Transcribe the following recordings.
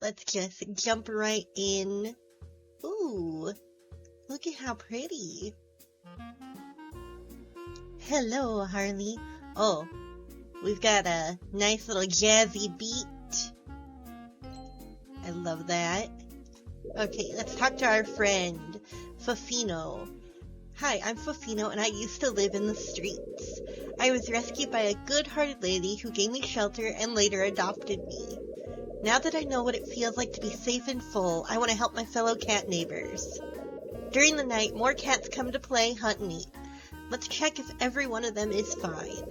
let's just jump right in. Ooh, look at how pretty. Hello, Harley. Oh, we've got a nice little jazzy beat. I love that. Okay, let's talk to our friend, Fofino. Hi, I'm Fofino, and I used to live in the streets. I was rescued by a good-hearted lady who gave me shelter and later adopted me. Now that I know what it feels like to be safe and full, I want to help my fellow cat neighbors. During the night, more cats come to play, hunt, and eat. Let's check if every one of them is fine.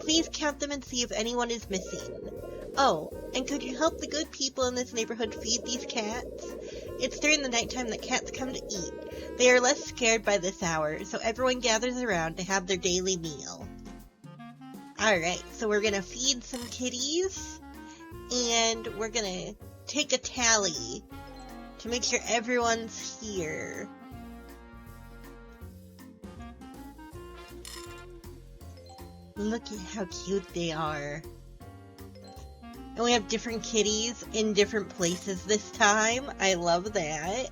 Please count them and see if anyone is missing. Oh, and could you help the good people in this neighborhood feed these cats? It's during the nighttime that cats come to eat. They are less scared by this hour, so everyone gathers around to have their daily meal. Alright, so we're gonna feed some kitties, and we're gonna take a tally to make sure everyone's here. Look at how cute they are. And we have different kitties in different places this time. I love that.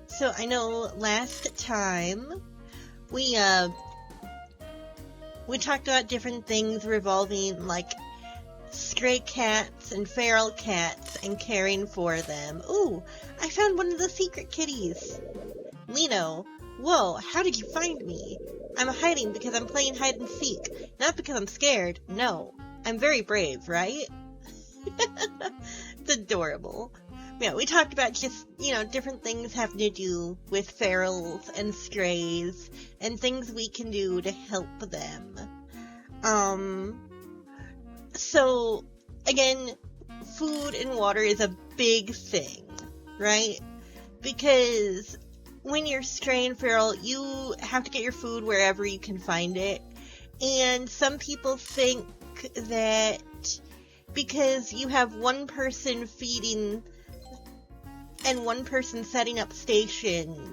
So I know last time we talked about different things revolving like stray cats and feral cats and caring for them. Ooh, I found one of the secret kitties. Lino, whoa, how did you find me? I'm hiding because I'm playing hide and seek, not because I'm scared. No, I'm very brave, right? It's adorable. Yeah, we talked about just, different things having to do with ferals and strays and things we can do to help them. So, again, food and water is a big thing, right? Because when you're stray and feral, you have to get your food wherever you can find it. And some people think that because you have one person feeding and one person setting up a station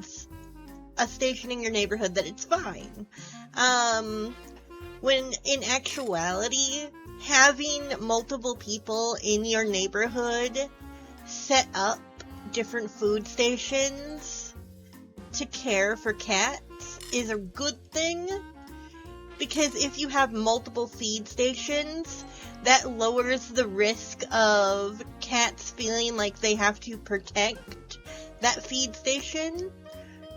in your neighborhood, that it's fine. When in actuality, having multiple people in your neighborhood set up different food stations to care for cats is a good thing, because if you have multiple feed stations, that lowers the risk of cats feeling like they have to protect that feed station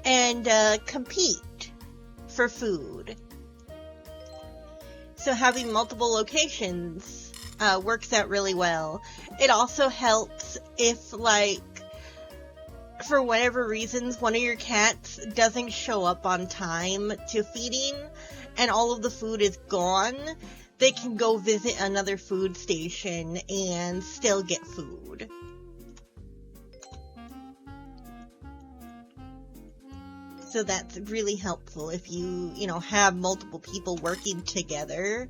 and compete for food. So having multiple locations works out really well. It also helps if, for whatever reasons, one of your cats doesn't show up on time to feeding and all of the food is gone, they can go visit another food station and still get food. So that's really helpful if you, have multiple people working together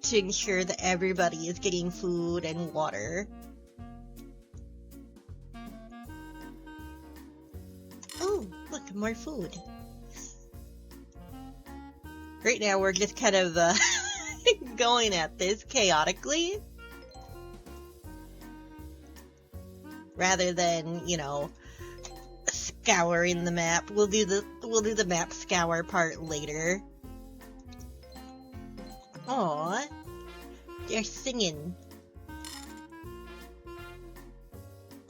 to ensure that everybody is getting food and water. Oh, look, more food. Right now we're just kind of going at this chaotically, rather than, scouring the map. We'll do the map scour part later. Aww, they're singing.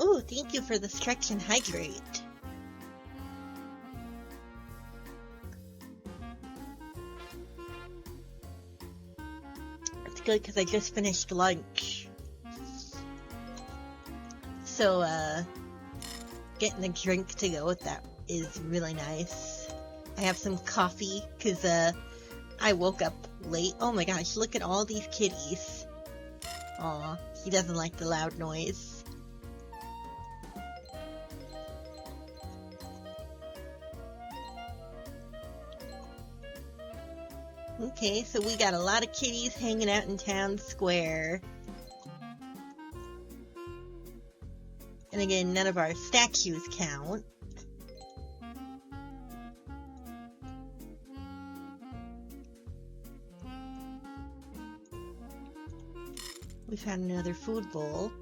Oh, thank you for the stretch and hydrate. It's good because I just finished lunch. So, getting a drink to go with that is really nice. I have some coffee because, I woke up late. Oh my gosh, look at all these kitties. Aw, he doesn't like the loud noise. Okay, so we got a lot of kitties hanging out in town square. And again, none of our statues count. We found another food bowl.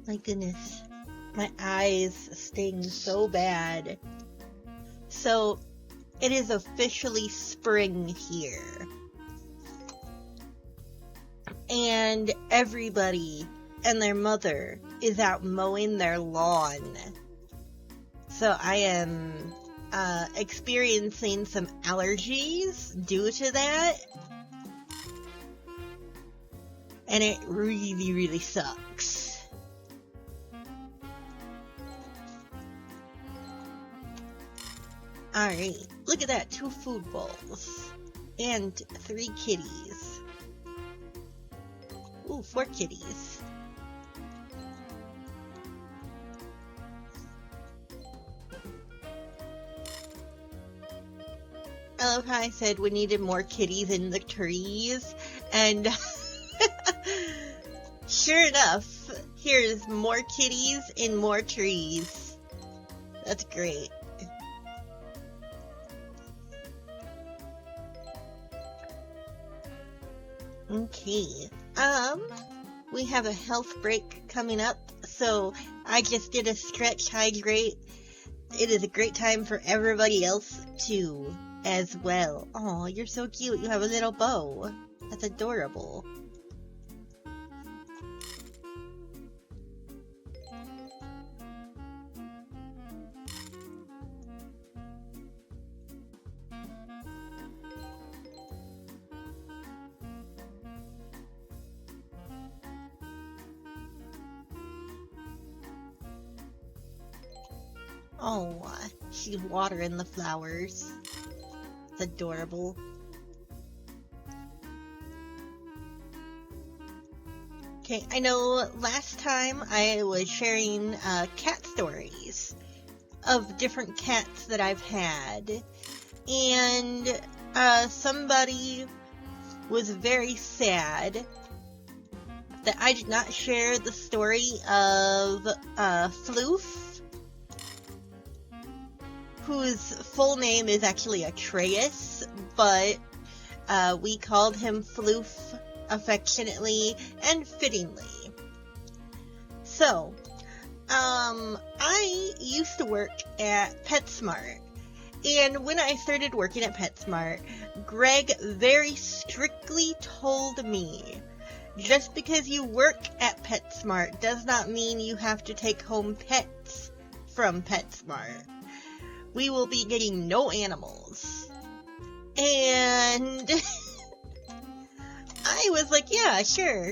My goodness. My eyes sting so bad. So, it is officially spring here. And everybody and their mother is out mowing their lawn. So I am experiencing some allergies due to that. And it really, really sucks. Alright, look at that, 2 food bowls. And 3 kitties. Ooh, 4 kitties. I love how I said we needed more kitties in the trees, and sure enough, here's more kitties in more trees. That's great. Okay, we have a health break coming up, so I just did a stretch hydrate. It is a great time for everybody else too, as well. Aw, you're so cute, you have a little bow. That's adorable. Oh, she's watering the flowers. It's adorable. Okay, I know last time I was sharing cat stories of different cats that I've had, and somebody was very sad that I did not share the story of Floof, whose full name is actually Atreus, but we called him Floof affectionately and fittingly. So, I used to work at PetSmart, and when I started working at PetSmart, Greg very strictly told me, just because you work at PetSmart does not mean you have to take home pets from PetSmart. We will be getting no animals. And I was like, yeah, sure.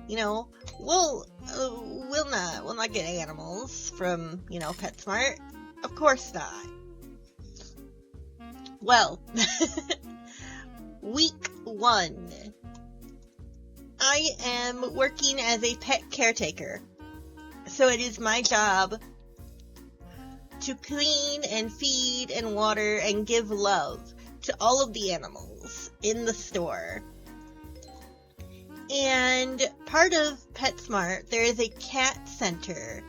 You know, we'll not get animals from, PetSmart. Of course not. Well, week 1. I am working as a pet caretaker. So it is my job to clean and feed and water and give love to all of the animals in the store. And part of PetSmart, there is a cat center.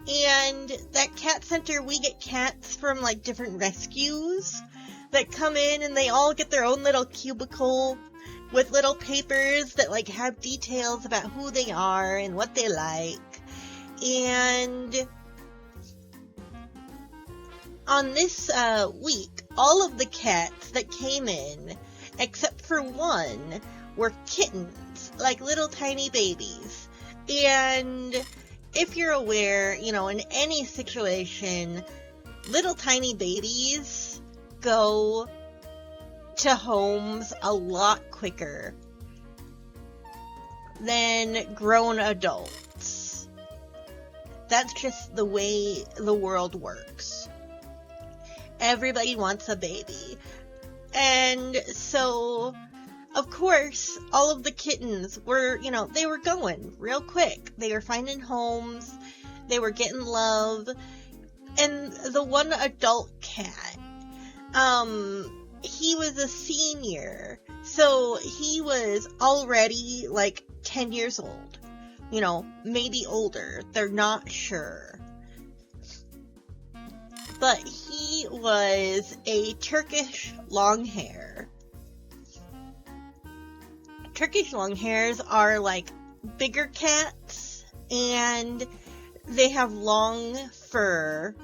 And that cat center, we get cats from like different rescues that come in, and they all get their own little cubicle with little papers that like have details about who they are and what they like. And on this week, all of the cats that came in, except for one, were kittens, like little tiny babies. And if you're aware, in any situation, little tiny babies go to homes a lot quicker than grown adults. That's just the way the world works. Everybody wants a baby. And so, of course, all of the kittens were, they were going real quick. They were finding homes. They were getting love. And the one adult cat, he was a senior. So he was already like 10 years old. Maybe older. They're not sure. But he he was a Turkish Longhair. Turkish Longhairs are like bigger cats, and they have long fur.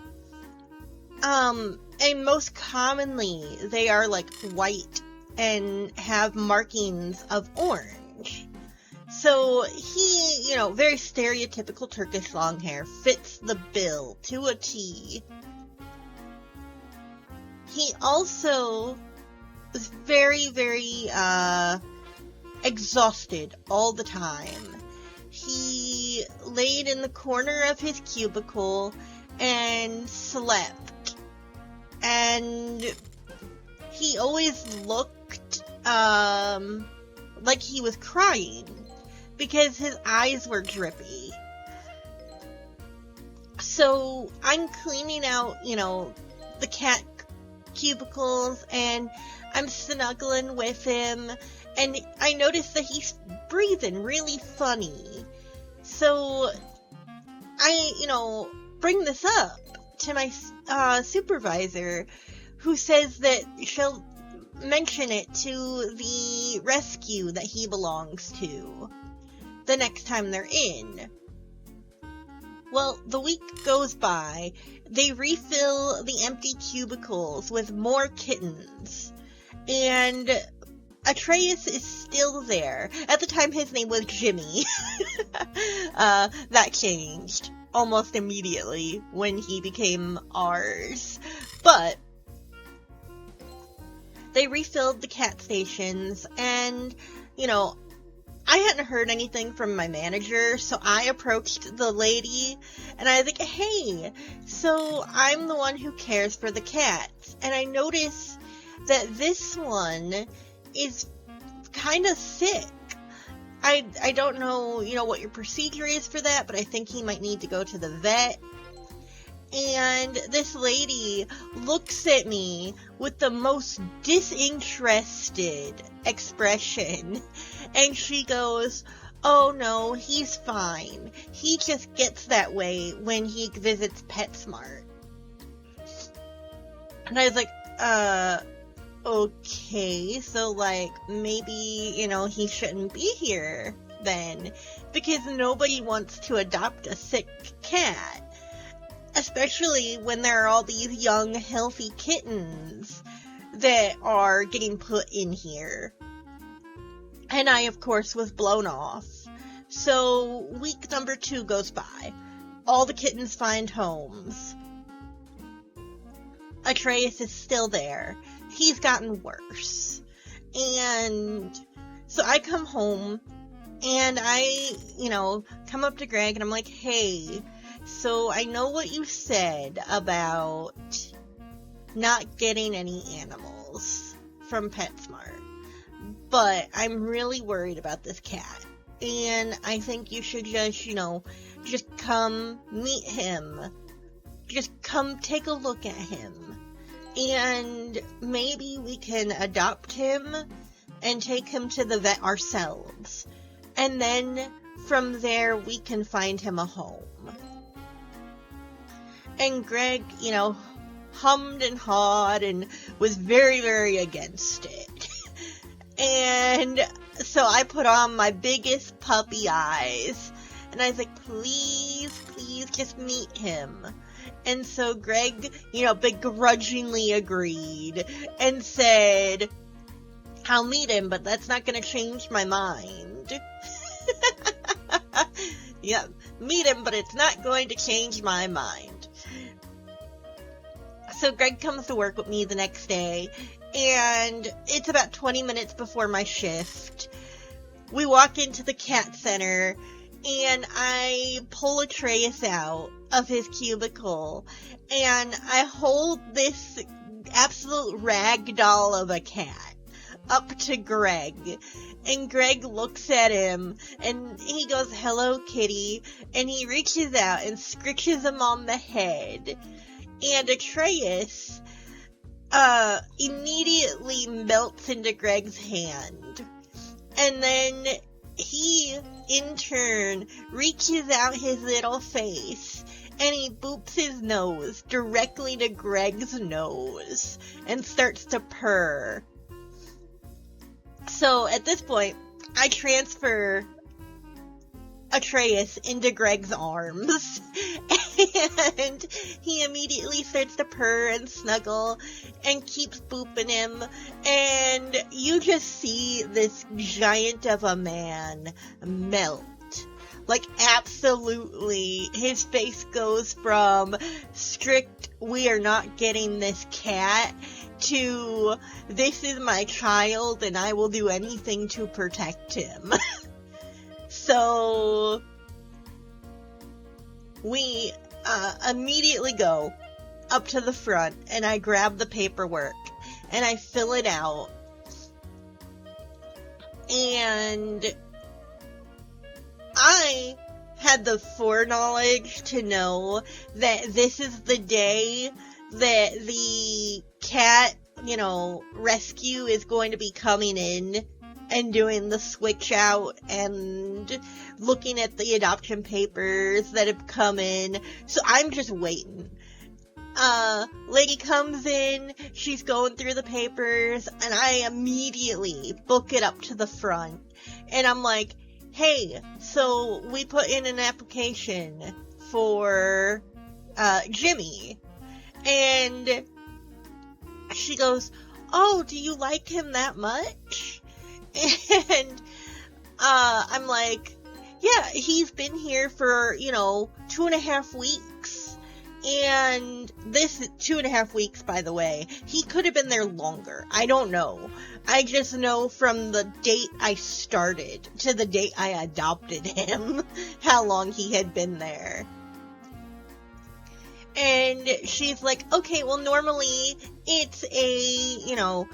And most commonly, they are like white and have markings of orange. So he, very stereotypical Turkish Longhair, fits the bill to a T. He also was very, very, exhausted all the time. He laid in the corner of his cubicle and slept. And he always looked, like he was crying because his eyes were drippy. So I'm cleaning out, the cat cubicles, and I'm snuggling with him, and I noticed that he's breathing really funny. So I, bring this up to my supervisor, who says that she'll mention it to the rescue that he belongs to the next time they're in. Well, the week goes by. They refill the empty cubicles with more kittens. And Atreus is still there. At the time, his name was Jimmy. That changed almost immediately when he became ours. But they refilled the cat stations, and, I hadn't heard anything from my manager, so I approached the lady, and I was like, hey, so I'm the one who cares for the cats, and I noticed that this one is kind of sick. I don't know, what your procedure is for that, but I think he might need to go to the vet. And this lady looks at me with the most disinterested expression. And she goes, oh no, he's fine. He just gets that way when he visits PetSmart. And I was like, okay, so maybe, he shouldn't be here then. Because nobody wants to adopt a sick cat. Especially when there are all these young, healthy kittens that are getting put in here. And I, of course, was blown off. So, week number 2 goes by. All the kittens find homes. Atreus is still there. He's gotten worse. And so I come home, and I, come up to Greg, and I'm like, hey, so I know what you said about not getting any animals from PetSmart, but I'm really worried about this cat, and I think you should just come meet him. Just come take a look at him, and maybe we can adopt him and take him to the vet ourselves, and then from there we can find him a home. And Greg, hummed and hawed and was very, very against it. And so I put on my biggest puppy eyes. And I was like, please, just meet him. And so Greg, begrudgingly agreed and said, I'll meet him, but that's not going to change my mind. Yeah, meet him, but it's not going to change my mind. So Greg comes to work with me the next day, and it's about 20 minutes before my shift. We walk into the cat center, and I pull Atreus out of his cubicle, and I hold this absolute rag doll of a cat up to Greg. And Greg looks at him, and he goes, hello, kitty, and he reaches out and scritches him on the head. And Atreus, immediately melts into Greg's hand. And then he, in turn, reaches out his little face and he boops his nose directly to Greg's nose and starts to purr. So at this point, I transfer Atreus into Greg's arms, and he immediately starts to purr and snuggle and keeps booping him, and you just see this giant of a man melt. Like, absolutely, his face goes from strict, we are not getting this cat, to, this is my child and I will do anything to protect him. So, we immediately go up to the front and I grab the paperwork and I fill it out. And I had the foreknowledge to know that this is the day that the cat, rescue is going to be coming in and doing the switch out and looking at the adoption papers that have come in. So I'm just waiting. Lady comes in, she's going through the papers, and I immediately book it up to the front. And I'm like, hey, so we put in an application for, Jimmy. And she goes, oh, do you like him that much? And, I'm like, yeah, he's been here for, 2.5 weeks. And this 2.5 weeks, by the way, he could have been there longer. I don't know. I just know from the date I started to the date I adopted him, how long he had been there. And she's like, okay, well, normally it's a,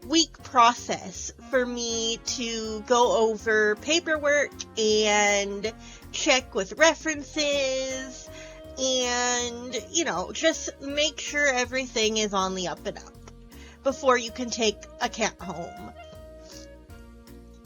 week process for me to go over paperwork and check with references and, just make sure everything is on the up and up before you can take a cat home.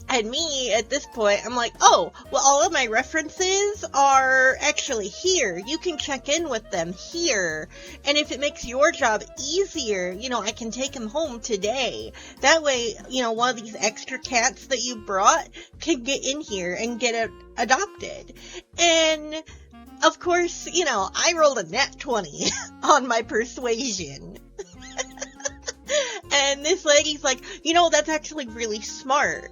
And me, at this point, I'm like, oh, well, all of my references are actually here. You can check in with them here. And if it makes your job easier, I can take him home today. That way, one of these extra cats that you brought can get in here and get adopted. And, of course, I rolled a nat 20 on my persuasion. And this lady's like, that's actually really smart.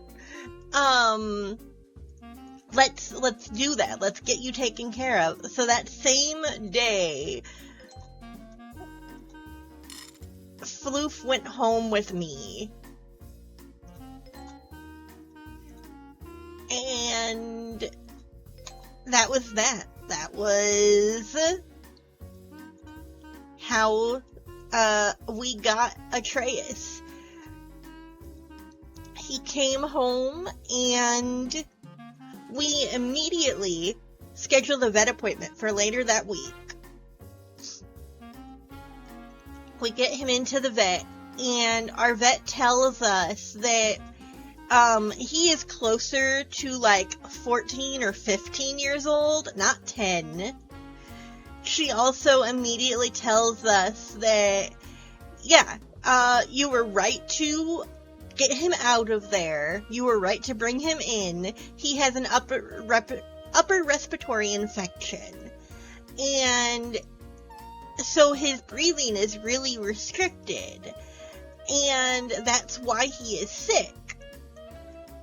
Let's do that. Let's get you taken care of. So that same day, Floof went home with me. And that was that. That was how, we got Atreus. He came home, and we immediately scheduled a vet appointment for later that week. We get him into the vet, and our vet tells us that he is closer to 14 or 15 years old, not 10. She also immediately tells us that, you were right to get him out of there. You were right to bring him in. He has an upper respiratory infection. And so his breathing is really restricted. And that's why he is sick.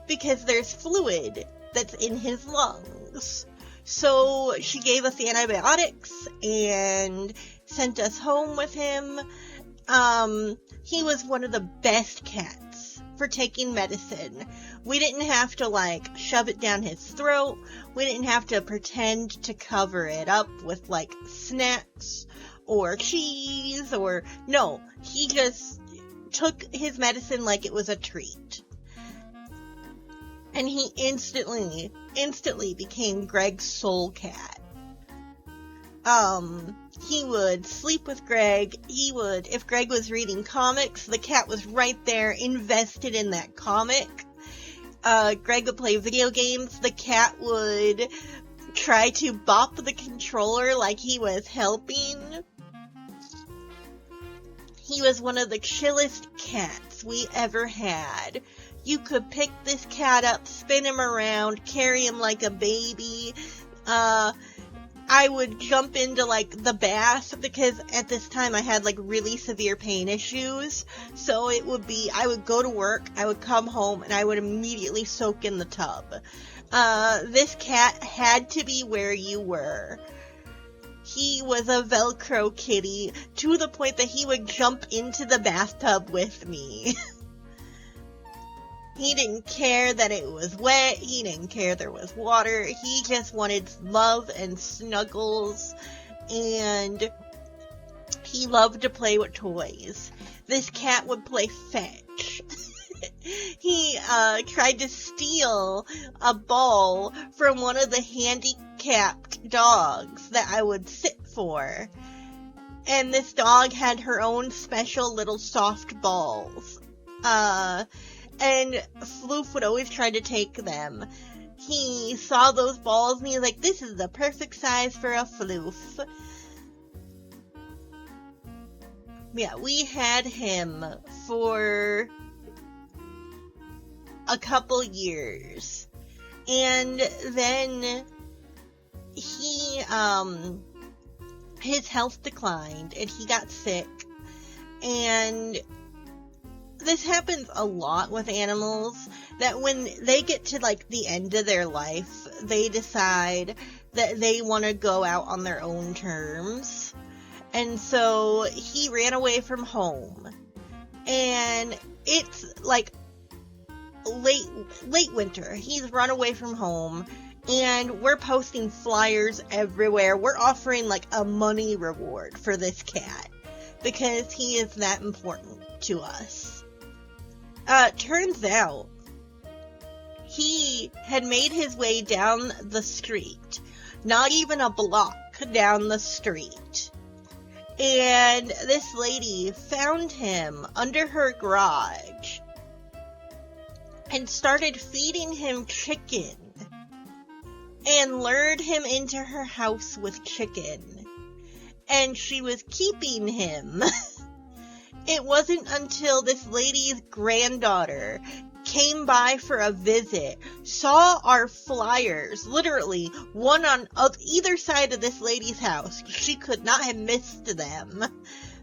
Because there's fluid that's in his lungs. So she gave us the antibiotics and sent us home with him. He was one of the best cats for taking medicine. We didn't have to shove it down his throat. We didn't have to pretend to cover it up with snacks or cheese no, he just took his medicine like it was a treat. And he instantly became Greg's soul cat. He would sleep with Greg. If Greg was reading comics, the cat was right there, invested in that comic. Greg would play video games. The cat would try to bop the controller like he was helping. He was one of the chillest cats we ever had. You could pick this cat up, spin him around, carry him like a baby. I would jump into, like, the bath, because at this time I had, like, really severe pain issues. So it would be, I would go to work, I would come home, and I would immediately soak in the tub. This cat had to be where you were. He was a Velcro kitty, to the point that he would jump into the bathtub with me. He didn't care that it was wet, he didn't care there was water, he just wanted love and snuggles, and he loved to play with toys. This cat would play fetch. He tried to steal a ball from one of the handicapped dogs that I would sit for. And this dog had her own special little soft balls. And Floof would always try to take them. He saw those balls and he was like, this is the perfect size for a Floof. Yeah, we had him for a couple years. And then he, his health declined and he got sick. And this happens a lot with animals, that when they get to, like, the end of their life, they decide that they want to go out on their own terms. And so he ran away from home. And it's, like, late winter. He's run away from home. And we're posting flyers everywhere. We're offering, like, a money reward for this cat, because he is that important to us. Turns out, he had made his way down the street, not even a block down the street, and this lady found him under her garage, and started feeding him chicken, and lured him into her house with chicken, and she was keeping him. It wasn't until this lady's granddaughter came by for a visit, saw our flyers, literally, one on either side of this lady's house, she could not have missed them,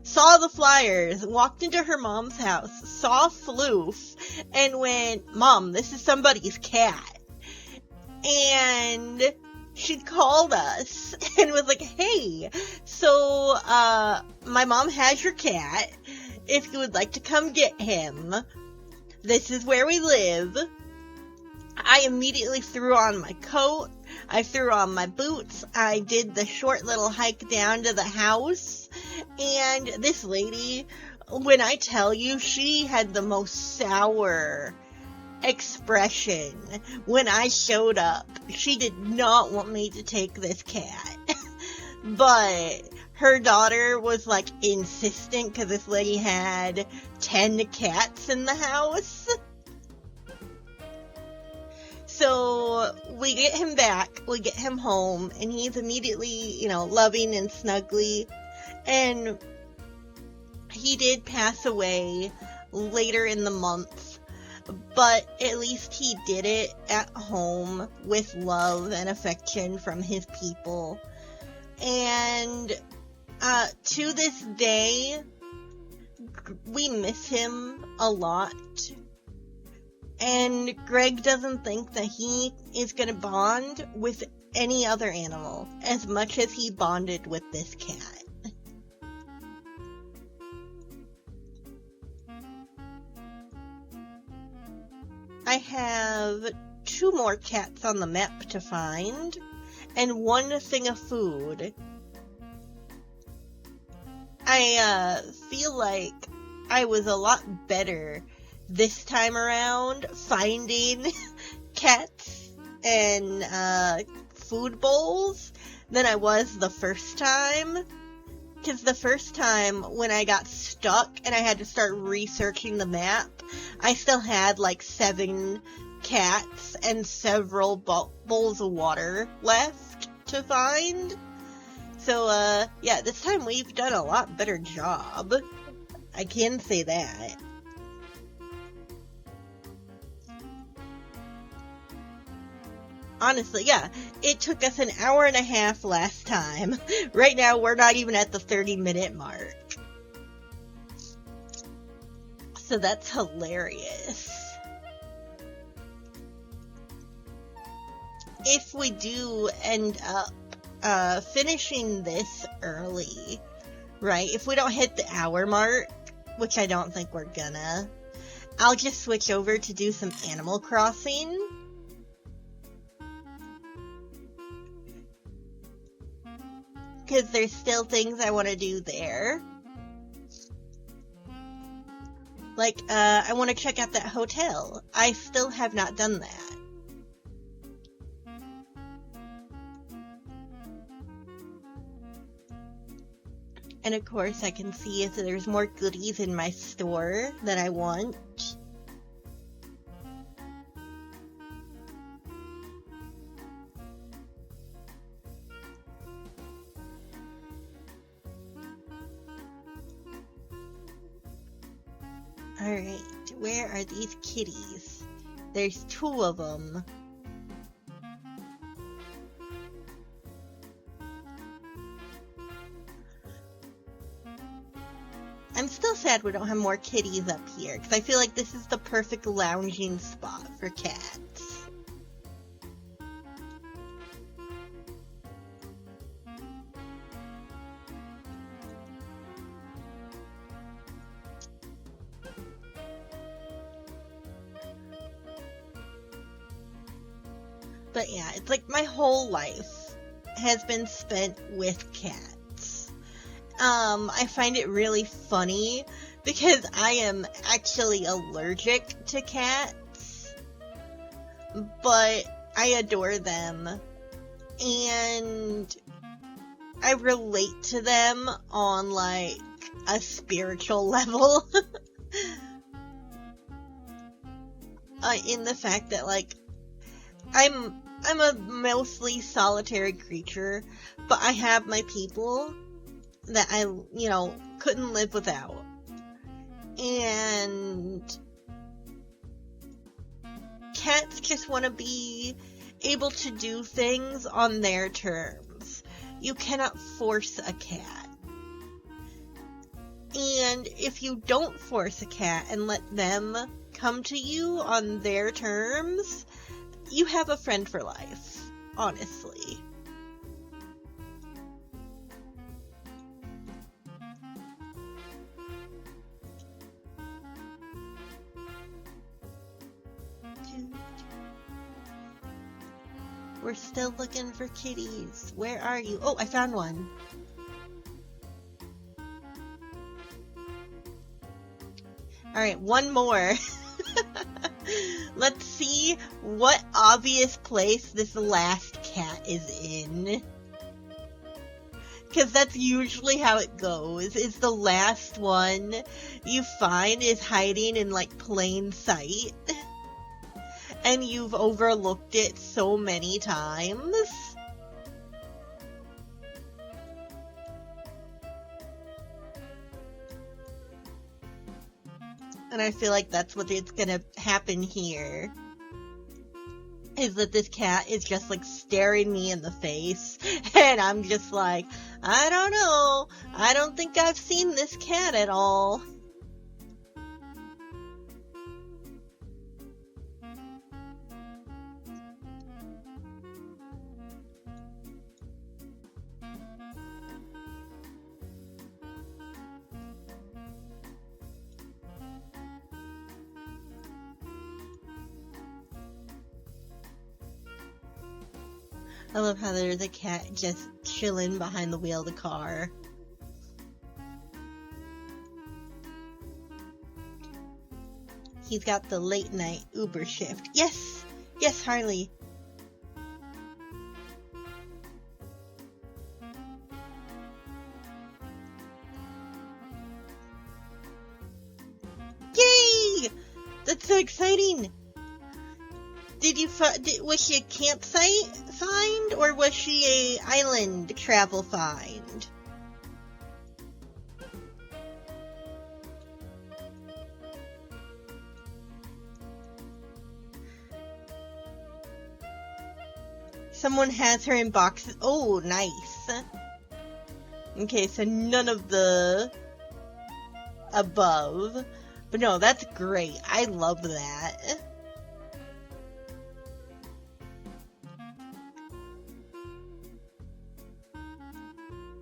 saw the flyers, walked into her mom's house, saw Floof, and went, Mom, this is somebody's cat. And she called us and was like, hey, so, my mom has your cat. If you would like to come get him, this is where we live. I immediately threw on my coat. I threw on my boots. I did the short little hike down to the house. And this lady, when I tell you, she had the most sour expression when I showed up. She did not want me to take this cat. But her daughter was, like, insistent because this lady had 10 cats in the house. So we get him back, we get him home, and he's immediately, loving and snuggly. And he did pass away later in the month, but at least he did it at home with love and affection from his people. And to this day, we miss him a lot. And Greg doesn't think that he is going to bond with any other animal as much as he bonded with this cat. I have 2 more cats on the map to find, and 1 thing of food. I feel like I was a lot better this time around finding cats and food bowls than I was the first time. Because the first time when I got stuck and I had to start researching the map, I still had like 7 cats and several bowls of water left. to find. So, yeah, this time we've done a lot better job. I can say that. Honestly, yeah, it took us an hour and a half last time. Right now, we're not even at the 30-minute mark. So that's hilarious. If we do end up finishing this early, right? If we don't hit the hour mark, which I don't think we're gonna, I'll just switch over to do some Animal Crossing. Because there's still things I want to do there. Like, I want to check out that hotel. I still have not done that. And of course, I can see if there's more goodies in my store that I want. Alright, where are these kitties? There's 2 of them. I'm still sad we don't have more kitties up here, because I feel like this is the perfect lounging spot for cats. But yeah, it's like my whole life has been spent with cats. I find it really funny because I am actually allergic to cats, but I adore them and I relate to them on like a spiritual level. In the fact that like I'm a mostly solitary creature, but I have my people that I, couldn't live without. And cats just want to be able to do things on their terms. You cannot force a cat. And if you don't force a cat and let them come to you on their terms, you have a friend for life, honestly. We're still looking for kitties. Where are you? Oh, I found one. Alright, one more. Let's see what obvious place this last cat is in. Because that's usually how it goes, is the last one you find is hiding in like plain sight. And you've overlooked it so many times. And I feel like that's what it's gonna happen here. Is that this cat is just like staring me in the face. And I'm just like, I don't know. I don't think I've seen this cat at all. I love how there's a cat just chilling behind the wheel of the car. He's got the late night Uber shift. Yes! Yes, Harley. Yay! That's so exciting! Did was she a campsite find, or was she a island travel find? Someone has her in boxes. Oh, nice. Okay, so none of the above. But no, that's great. I love that.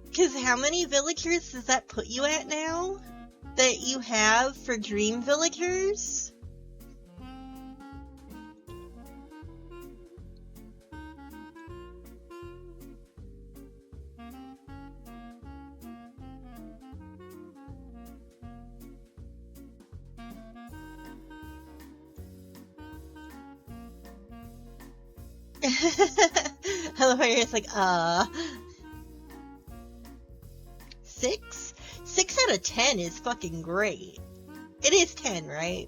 Because how many villagers does that put you at now? That you have for dream villagers? I love how you're just like, 6? 6 out of 10 is fucking great. It is 10, right?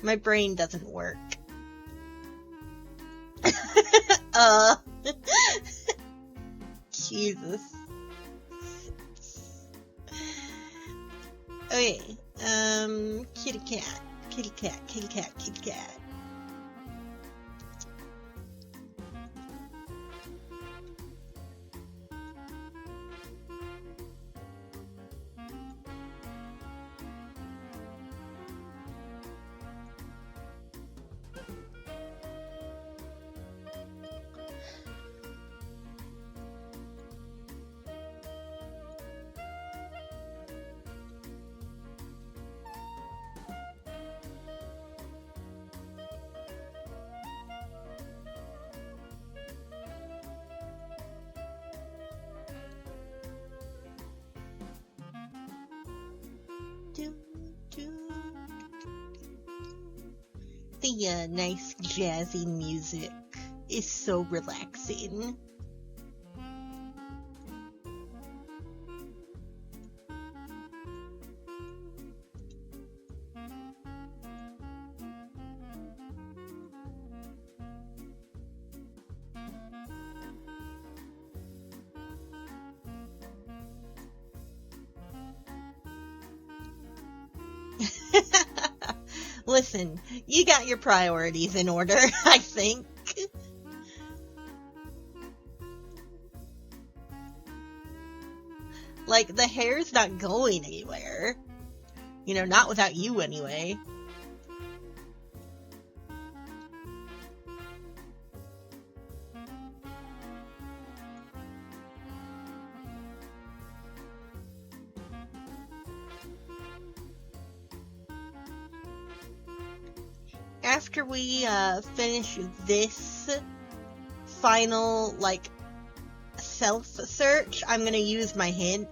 My brain doesn't work. Jesus. Okay, kitty cat, kitty cat, kitty cat, kitty cat. The nice jazzy music is so relaxing. Listen, you got your priorities in order, I think. Like, the hair's not going anywhere. You know, not without you anyway. After we finish this final, like, self-search, I'm gonna use my hint.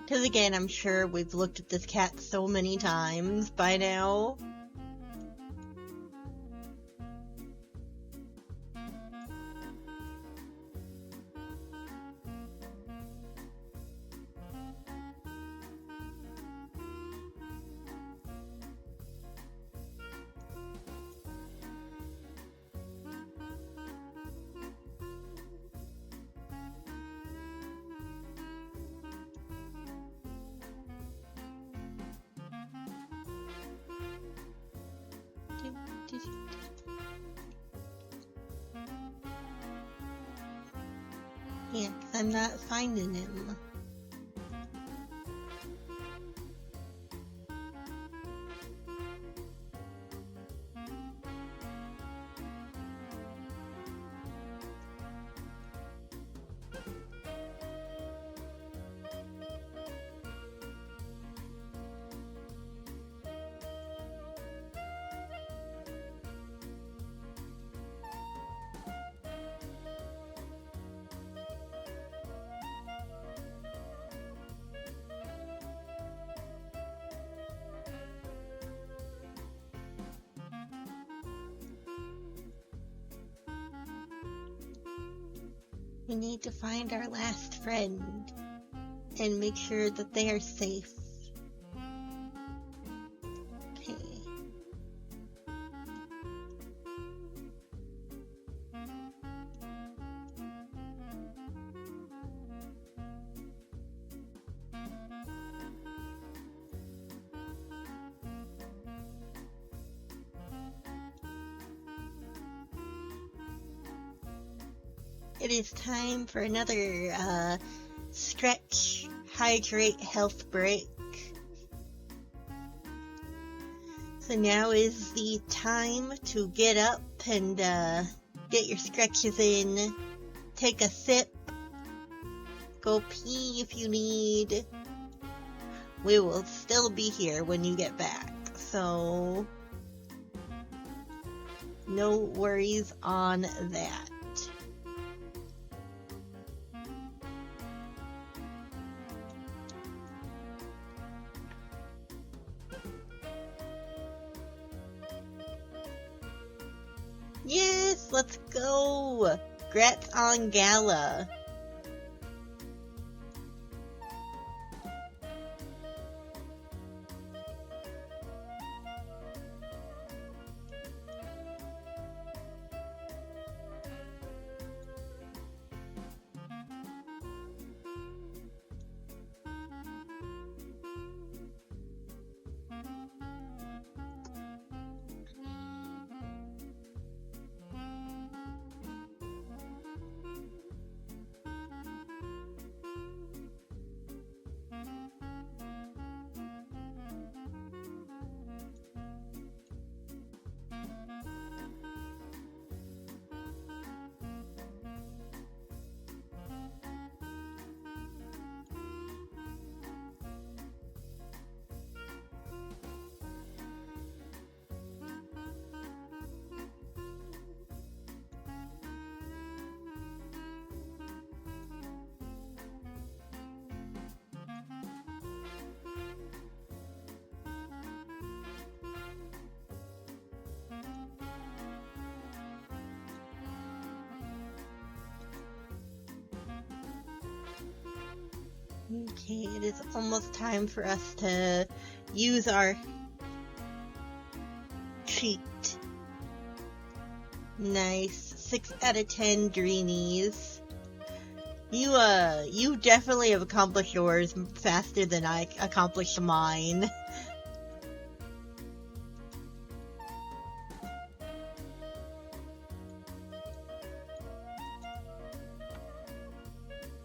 Because again, I'm sure we've looked at this cat so many times by now. Yeah, 'cause I'm not finding him. We need to find our last friend and make sure that they are safe. Okay. It is time for another stretch, hydrate, health break. So now is the time to get up and get your stretches in, take a sip, go pee if you need. We will still be here when you get back, so no worries on that. Yes, let's go! Grats on Gala. Okay, it is almost time for us to use our cheat. Nice. 6 out of 10 greenies. You definitely have accomplished yours faster than I accomplished mine.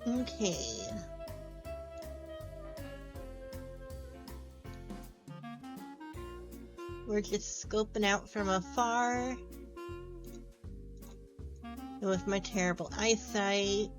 Okay. We're just scoping out from afar. And with my terrible eyesight.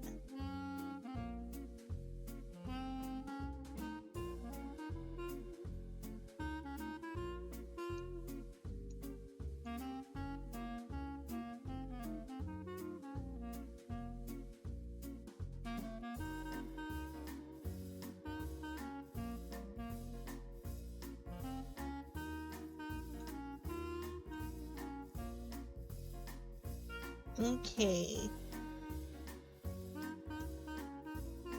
Okay.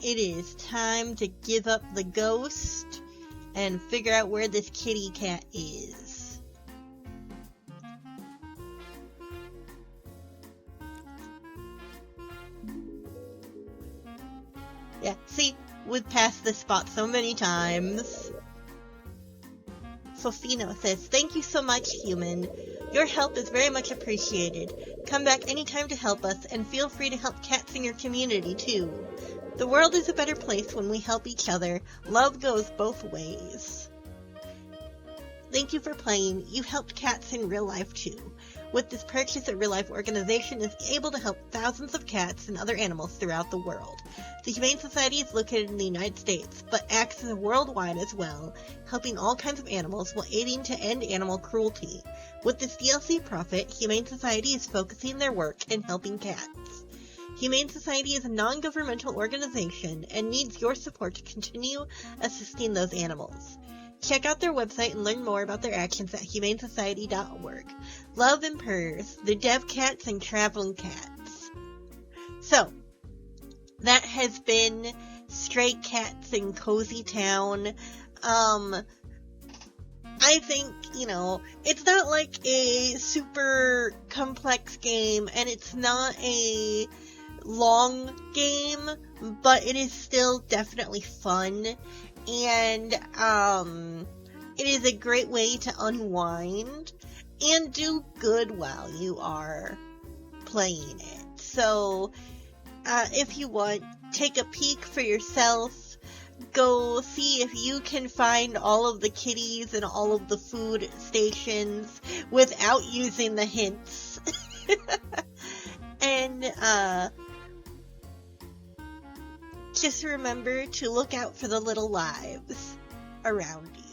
It is time to give up the ghost and figure out where this kitty cat is. Yeah, see, we've passed this spot so many times. Fofino says, "Thank you so much, human. Your help is very much appreciated. Come back anytime to help us, and feel free to help cats in your community, too. The world is a better place when we help each other. Love goes both ways." Thank you for playing. You helped cats in real life, too. With this purchase, the Real Life organization is able to help thousands of cats and other animals throughout the world. The Humane Society is located in the United States, but acts worldwide as well, helping all kinds of animals while aiding to end animal cruelty. With this DLC profit, Humane Society is focusing their work in helping cats. Humane Society is a non-governmental organization and needs your support to continue assisting those animals. Check out their website and learn more about their actions at humanesociety.org. Love and purrs, the dev cats and traveling cats. So, that has been Stray Cats in Cozy Town. I think, it's not like a super complex game, and it's not a long game, but it is still definitely fun, and, it is a great way to unwind and do good while you are playing it. So, if you want, take a peek for yourself. Go see if you can find all of the kitties and all of the food stations without using the hints. And, just remember to look out for the little lives around you.